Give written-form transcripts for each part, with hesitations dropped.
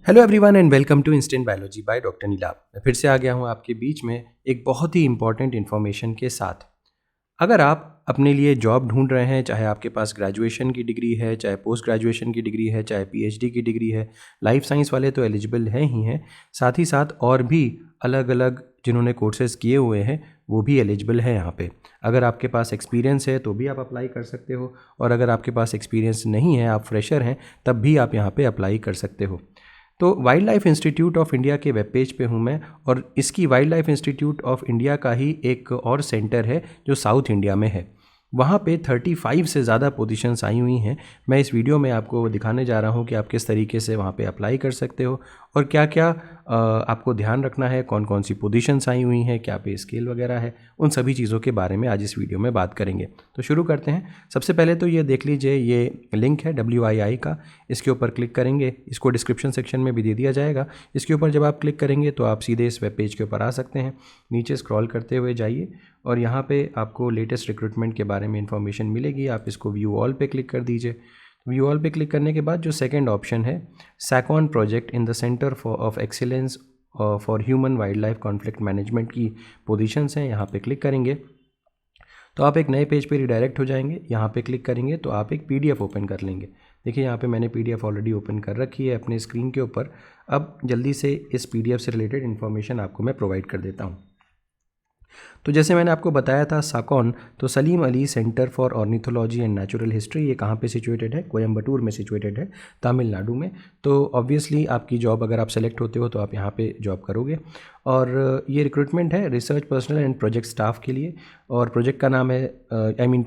Hello everyone and welcome to instant biology by doctor Neelabh. मैं फिर से आ गया हूँ आपके बीच में एक बहुत ही इंपॉर्टेंट इन्फॉर्मेशन के साथ। अगर आप अपने लिए जॉब ढूंढ रहे हैं, चाहे आपके पास ग्रेजुएशन की डिग्री है, चाहे पोस्ट ग्रेजुएशन की डिग्री है, चाहे पीएचडी की डिग्री है, लाइफ साइंस वाले तो एलिजिबल हैं ही हैं, साथ ही साथ और भी अलग अलग जिन्होंने कोर्सेज किए हुए हैं वो भी एलिजिबल है यहाँ पे। अगर आपके पास एक्सपीरियंस है तो भी आप अप्लाई कर सकते हो, और अगर आपके पास एक्सपीरियंस नहीं है, आप फ्रेशर हैं, तब भी आप यहाँ पे अप्लाई कर सकते हो। तो wild life institute of India के वेब पेज पे हूँ मैं, और इसकी wild life institute of India का ही एक और सेंटर है जो साउथ इंडिया में है। वहाँ पे 35 से ज़्यादा पोजीशंस आई हुई हैं। मैं इस वीडियो में आपको दिखाने जा रहा हूँ कि आप किस तरीके से वहाँ पे अप्लाई कर सकते हो और क्या क्या आपको ध्यान रखना है, कौन कौन सी पोजीशंस आई हुई हैं, क्या पे स्केल वगैरह है, उन सभी चीज़ों के बारे में आज इस वीडियो में बात करेंगे। तो शुरू करते हैं। सबसे पहले तो ये देख लीजिए, ये लिंक है WII का, इसके ऊपर क्लिक करेंगे। इसको डिस्क्रिप्शन सेक्शन में भी दे दिया जाएगा। इसके ऊपर जब आप क्लिक करेंगे तो आप सीधे इस वेब पेज के ऊपर आ सकते हैं। नीचे स्क्रॉल करते हुए जाइए और यहाँ पे आपको लेटेस्ट रिक्रूटमेंट के बारे में इंफॉर्मेशन मिलेगी। आप इसको व्यू ऑल पे क्लिक कर दीजिए। व्यू ऑल पे क्लिक करने के बाद जो सेकंड ऑप्शन है, SACON project in the centre of excellence for human wildlife conflict management की पोजीशंस हैं, यहाँ पे क्लिक करेंगे तो आप एक नए पेज पे रिडायरेक्ट हो जाएंगे। यहाँ पे क्लिक करेंगे तो आप एक PDF ओपन कर लेंगे। देखिए यहाँ पे मैंने PDF ऑलरेडी ओपन कर रखी है अपने स्क्रीन के ऊपर। अब जल्दी से इस PDF से रिलेटेड इन्फॉर्मेशन आपको मैं प्रोवाइड कर देता हूँ। तो जैसे मैंने आपको बताया था साकॉन, तो Salim Ali centre for ornithology and natural history, ये कहाँ पे सिचुएटेड है? कोयम्बटूर में सिचुएटेड है, तमिलनाडु में। तो ऑब्वियसली आपकी जॉब, अगर आप सेलेक्ट होते हो तो आप यहाँ पे जॉब करोगे। और ये रिक्रूटमेंट है research personal and project staff के लिए, और प्रोजेक्ट का नाम है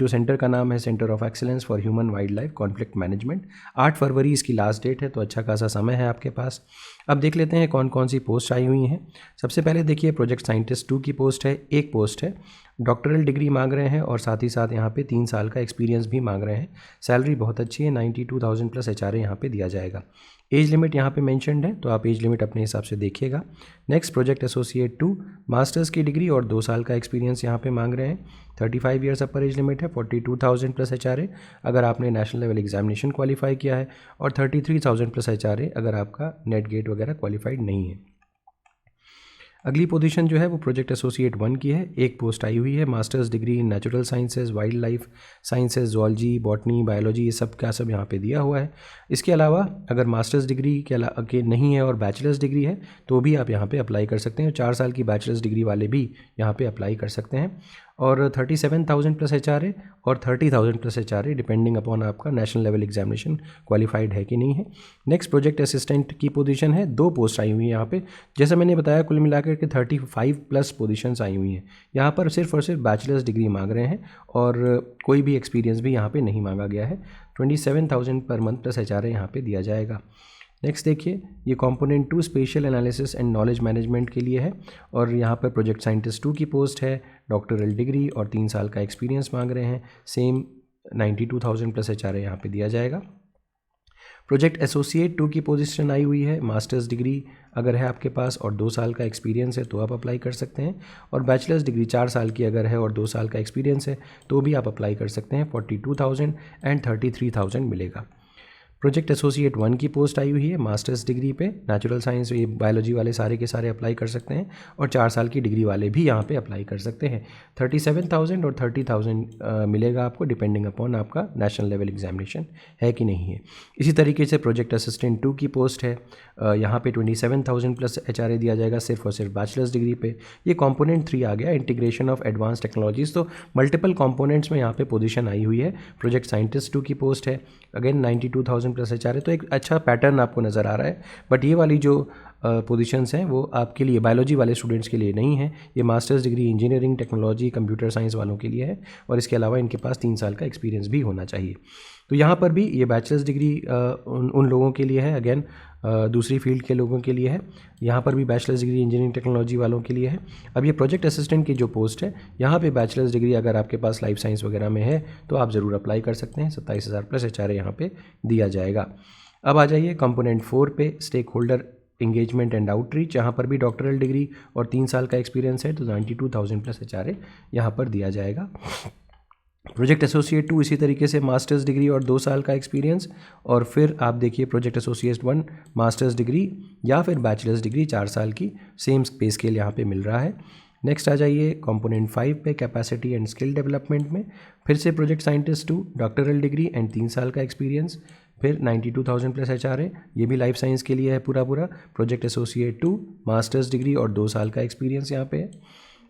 सेंटर का नाम है centre of excellence for human wildlife conflict management. 8 फरवरी इसकी लास्ट डेट है, तो अच्छा खासा समय है आपके पास। अब देख लेते हैं कौन कौन सी पोस्ट आई हुई हैं। सबसे पहले देखिए, प्रोजेक्ट साइंटिस्ट 2 की पोस्ट है, एक पोस्ट है। डॉक्टरल डिग्री मांग रहे हैं और साथ ही साथ यहाँ पे 3 साल का एक्सपीरियंस भी मांग रहे हैं। सैलरी बहुत अच्छी है, 92,000 प्लस HRA यहाँ पे दिया जाएगा। एज लिमिट यहाँ पे मेंशन्ड है, तो आप एज लिमिट अपने हिसाब से देखिएगा। नेक्स्ट, प्रोजेक्ट एसोसिएट 2, मास्टर्स की डिग्री और 2 साल का एक्सपीरियंस यहाँ पे मांग रहे हैं। 35 ईयर्स अपर एज लिमिट है, 42,000 प्लस HRA अगर आपने नेशनल लेवल एग्जामिनेशन क्वालिफाई किया है, और 33,000 प्लस HRA अगर आपका नेट गेट वगैरह क्वालिफाइड नहीं है। अगली पोजीशन जो है वो प्रोजेक्ट एसोसिएट 1 की है। एक पोस्ट आई हुई है, masters degree in natural sciences, wild life sciences, zoology, botany, biology, ये सब का सब यहाँ पे दिया हुआ है। इसके अलावा अगर मास्टर्स डिग्री के नहीं है और बैचलर्स डिग्री है तो भी आप यहाँ पे अप्लाई कर सकते हैं। 4 साल की बैचलर्स डिग्री वाले भी यहाँ पे अप्लाई कर सकते हैं। और 37,000 प्लस HRA और 30,000 प्लस HRA डिपेंडिंग अपॉन आपका नेशनल लेवल एग्जामिनेशन क्वालिफाइड है कि नहीं है। नेक्स्ट, प्रोजेक्ट असिस्टेंट की पोजीशन है, 2 पोस्ट आई हुई है यहाँ पे। जैसा मैंने बताया, कुल मिलाकर के 35 प्लस पोजीशंस आई हुई हैं। यहाँ पर सिर्फ और सिर्फ बैचलर्स डिग्री मांग रहे हैं और कोई भी एक्सपीरियंस भी यहाँ पे नहीं मांगा गया है। 27,000 पर मंथ प्लस HRA यहाँ पे दिया जाएगा। नेक्स्ट देखिए, ये component 2 special analysis and knowledge management के लिए है, और यहाँ पर प्रोजेक्ट साइंटिस्ट 2 की पोस्ट है। डॉक्टरल डिग्री और 3 साल का एक्सपीरियंस मांग रहे हैं। सेम 92,000 प्लस HRA यहाँ पे दिया जाएगा। प्रोजेक्ट एसोसिएट 2 की पोजीशन आई हुई है। मास्टर्स डिग्री अगर है आपके पास और 2 साल का एक्सपीरियंस है तो आप अप्लाई कर सकते हैं, और बैचलर्स डिग्री 4 साल की अगर है और 2 साल का एक्सपीरियंस है तो भी आप अप्लाई कर सकते हैं। 42,000 एंड 33,000 मिलेगा। प्रोजेक्ट एसोसिएट 1 की पोस्ट आई हुई है, मास्टर्स डिग्री पे, नेचुरल साइंस, ये बायोलॉजी वाले सारे के सारे अप्लाई कर सकते हैं, और 4 साल की डिग्री वाले भी यहाँ पे अप्लाई कर सकते हैं। 37,000 और 30,000 मिलेगा आपको डिपेंडिंग अपॉन आपका नेशनल लेवल एग्जामिनेशन है कि नहीं है। इसी तरीके से प्रोजेक्ट असिस्टेंट 2 की पोस्ट है, यहाँ पे 27,000 प्लस HRA दिया जाएगा सिर्फ और सिर्फ बैचलर्स डिग्री पे। ये कॉम्पोनेंट 3 आ गया, इंटीग्रेशन ऑफ एडवांस टेक्नोलॉजीज़। तो मल्टीपल कॉम्पोनेंट्स में यहाँ पे पोजीशन आई हुई है। प्रोजेक्ट साइंटिस्ट 2 की पोस्ट है, अगेन 92,000 प्लस HRA, तो एक अच्छा पैटर्न आपको नज़र आ रहा है। बट ये वाली जो पोजीशंस हैं वो आपके लिए, बायोलॉजी वाले स्टूडेंट्स के लिए नहीं है। ये masters degree engineering, technology, computer science वालों के लिए है, और इसके अलावा इनके पास 3 साल का एक्सपीरियंस भी होना चाहिए। तो यहाँ पर भी ये बैचलर्स डिग्री उन लोगों के लिए है, अगेन दूसरी फील्ड के लोगों के लिए है। यहाँ पर भी बैचलर्स डिग्री इंजीनियरिंग टेक्नोलॉजी वालों के लिए है। अब ये प्रोजेक्ट असिस्टेंट की जो पोस्ट है, यहाँ पे बैचलर्स डिग्री अगर आपके पास लाइफ साइंस वगैरह में है तो आप ज़रूर अप्लाई कर सकते हैं। 27,000 प्लस HRA यहाँ पे दिया जाएगा। अब आ जाइए कंपोनेंट 4 पे, stakeholder engagement and outreach. यहाँ पर भी डॉक्टरल डिग्री और 3 साल का एक्सपीरियंस है, तो 92,000 प्लस HRA यहाँ पर दिया जाएगा। प्रोजेक्ट एसोसिएट 2 इसी तरीके से मास्टर्स डिग्री और 2 साल का एक्सपीरियंस, और फिर आप देखिए प्रोजेक्ट एसोसिएट 1 मास्टर्स डिग्री या फिर बैचलर्स डिग्री 4 साल की, सेम पे स्केल यहाँ पे मिल रहा है। नेक्स्ट आ जाइए कंपोनेंट 5 पे कैपेसिटी एंड स्किल डेवलपमेंट में, फिर से project scientist 2 doctoral degree and 3 साल का एक्सपीरियंस, फिर 92,000 प्लस HRA, ये भी लाइफ साइंस के लिए है पूरा। प्रोजेक्ट एसोसिएट 2 मास्टर्स डिग्री और 2 साल का एक्सपीरियंस यहाँ पे है,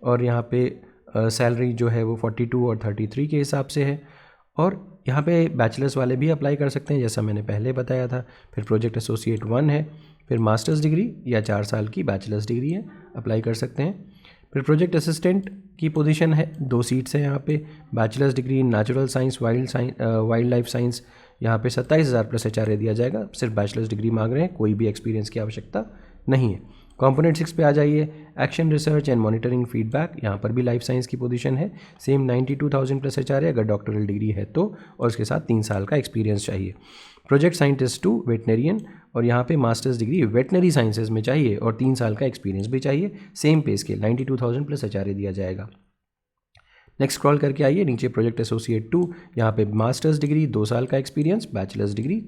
और यहाँ पे सैलरी जो है वो 42 और 33 के हिसाब से है। और यहाँ पे बैचलर्स वाले भी अप्लाई कर सकते हैं जैसा मैंने पहले बताया था। फिर प्रोजेक्ट एसोसिएट 1 है, फिर मास्टर्स डिग्री या 4 साल की बैचलर्स डिग्री है, अप्लाई कर सकते हैं। फिर प्रोजेक्ट असिस्टेंट की पोजीशन है, 2 सीट्स हैं यहाँ पे, bachelors degree in natural science wild life science, यहाँ पे 27,000 प्लस HRA दिया जाएगा। सिर्फ बैचलर्स डिग्री मांग रहे हैं, कोई भी एक्सपीरियंस की आवश्यकता नहीं है। कंपोनेंट 6 पे आ जाइए, action research and monitoring feedback, यहाँ पर भी लाइफ साइंस की पोजीशन है, सेम 92,000 प्लस HRA अगर डॉक्टरल डिग्री है तो, और उसके साथ 3 साल का एक्सपीरियंस चाहिए। प्रोजेक्ट साइंटिस्ट 2 वेटनरियन, और यहाँ पे मास्टर्स डिग्री वेटनरी साइंसेज में चाहिए और 3 साल का एक्सपीरियंस भी चाहिए, सेम पे स्केल 92,000 प्लस HRA दिया जाएगा। नेक्स्ट स्क्रॉल करके आइए नीचे, प्रोजेक्ट एसोसिएट 2, यहाँ पे मास्टर्स डिग्री 2 साल का एक्सपीरियंस, बैचलर्स डिग्री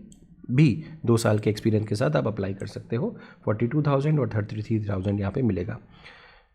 भी 2 साल के एक्सपीरियंस के साथ आप अप्लाई कर सकते हो। 42,000 और 33,000 यहाँ पे मिलेगा।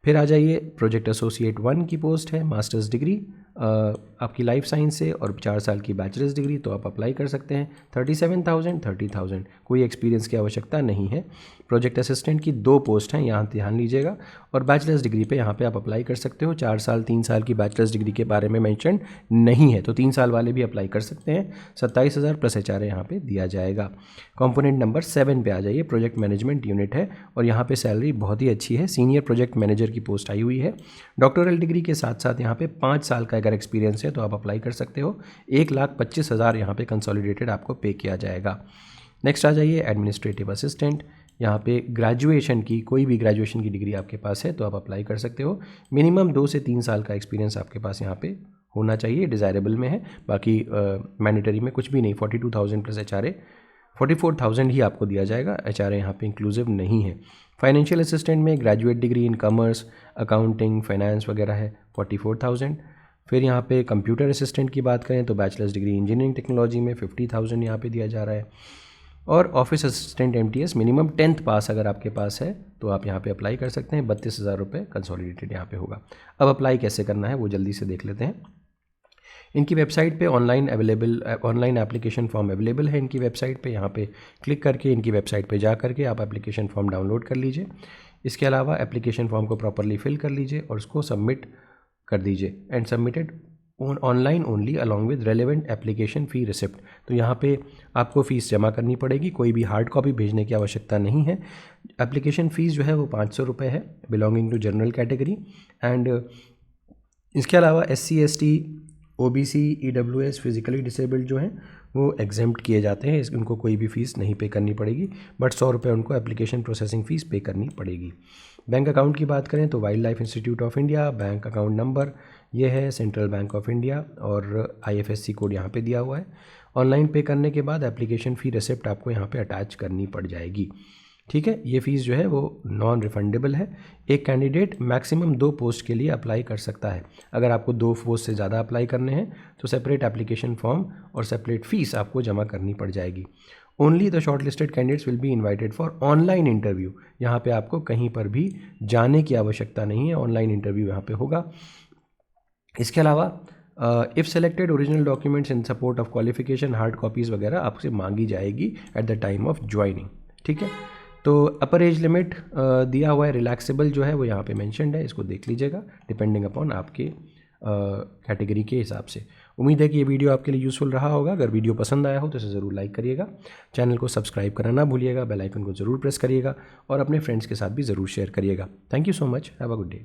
फिर आ जाइए, प्रोजेक्ट एसोसिएट 1 की पोस्ट है, मास्टर्स डिग्री आपकी लाइफ साइंस से और 4 साल की बैचलर्स डिग्री, तो आप अप्लाई कर सकते हैं। 37,000 30,000, कोई एक्सपीरियंस की आवश्यकता नहीं है। प्रोजेक्ट असिस्टेंट की 2 पोस्ट हैं, यहाँ ध्यान लीजिएगा, और बैचलर्स डिग्री पे यहाँ पे आप अप्लाई कर सकते हो। 4 साल 3 साल की बैचलर्स डिग्री के बारे में मेंशन नहीं है, तो 3 साल वाले भी अप्लाई कर सकते हैं। 27,000 प्लस HRA यहाँ पे दिया जाएगा। कंपोनेंट नंबर 7 पे आ जाइए, प्रोजेक्ट मैनेजमेंट यूनिट है, और यहाँ पे सैलरी बहुत ही अच्छी है, सीनियर प्रोजेक्ट मैनेजर की पोस्ट आई हुई है। डॉक्टरल डिग्री के साथ साथ यहाँ पे 5 साल का अगर एक्सपीरियंस है तो आप अप्लाई कर सकते हो। 1,25,000 यहाँ पे कंसोलिडेटेड आपको पे किया जाएगा। नेक्स्ट आ जाइए, एडमिनिस्ट्रेटिव असिस्टेंट, यहाँ पे ग्रेजुएशन की, कोई भी ग्रेजुएशन की डिग्री आपके पास है तो आप अप्लाई कर सकते हो। मिनिमम 2 से 3 साल का एक्सपीरियंस आपके पास यहाँ पे होना चाहिए, डिज़ायरेबल में है, बाकी मैंडेटरी में कुछ भी नहीं। 42,000 प्लस HRA, 44,000 ही आपको दिया जाएगा, HRA यहाँ पे इंक्लूसिव नहीं है। फाइनेंशियल असिस्टेंट में graduate degree in commerce, accounting, finance वगैरह है, 44,000। फिर यहाँ पे कंप्यूटर असिस्टेंट की बात करें तो बैचलर्स डिग्री इंजीनियरिंग टेक्नोलॉजी में 50,000 यहाँ पे दिया जा रहा है। और office assistant MTS minimum 10th पास अगर आपके पास है तो आप यहाँ पे अप्लाई कर सकते हैं। 32,000 रुपये कंसोलिडेटेड यहाँ पे होगा। अब अप्लाई कैसे करना है वो जल्दी से देख लेते हैं। इनकी वेबसाइट पे ऑनलाइन एप्लीकेशन फॉर्म अवेलेबल है। इनकी वेबसाइट पे यहाँ पे क्लिक करके इनकी वेबसाइट पे जा करके आप एप्लीकेशन फॉर्म डाउनलोड कर लीजिए। इसके अलावा एप्लीकेशन फॉर्म को प्रॉपरली फिल कर लीजिए और उसको सबमिट कर दीजिए, and submitted online only along with relevant application fee receipt. तो यहाँ पे आपको फ़ीस जमा करनी पड़ेगी, कोई भी हार्ड कॉपी भेजने की आवश्यकता नहीं है। एप्लीकेशन फ़ीस जो है वो 500 रुपये है, belonging to general category. And इसके अलावा SC ST OBC EWS physically disabled जो हैं वो एग्जेम्प्ट किए जाते हैं, उनको कोई भी फ़ीस नहीं पे करनी पड़ेगी, बट 100 रुपये उनको एप्लीकेशन प्रोसेसिंग फ़ीस पे करनी पड़ेगी। बैंक अकाउंट की बात करें तो wild life institute of India, bank account number ये है सेंट्रल बैंक ऑफ इंडिया, और IFSC कोड यहाँ पे दिया हुआ है। ऑनलाइन पे करने के बाद एप्लीकेशन फ़ी रिसिप्ट आपको यहाँ पे अटैच करनी पड़ जाएगी। ठीक है, ये फ़ीस जो है वो नॉन रिफंडेबल है। एक कैंडिडेट मैक्सिमम 2 पोस्ट के लिए अप्लाई कर सकता है। अगर आपको 2 पोस्ट से ज़्यादा अप्लाई करने हैं तो सेपरेट एप्लीकेशन फॉर्म और सेपरेट फ़ीस आपको जमा करनी पड़ जाएगी। Only the short listed candidates will be invited for online interview. यहाँ पे आपको कहीं पर भी जाने की आवश्यकता नहीं है, ऑनलाइन इंटरव्यू यहाँ पे होगा। इसके अलावा if selected original documents in support of qualification hard copies वगैरह आपसे मांगी जाएगी at the time of joining. ठीक है, तो अपर एज लिमिट दिया हुआ है, रिलैक्सेबल जो है वो यहाँ पे मेंशन्ड है, इसको देख लीजिएगा डिपेंडिंग अपॉन आपके कैटेगरी के हिसाब से। उम्मीद है कि ये वीडियो आपके लिए यूज़फुल रहा होगा। अगर वीडियो पसंद आया हो तो इसे ज़रूर लाइक करिएगा, चैनल को सब्सक्राइब करना ना भूलिएगा, बेल आइकन को ज़रूर प्रेस करिएगा और अपने फ्रेंड्स के साथ भी ज़रूर शेयर करिएगा। Thank you so much, have a good day.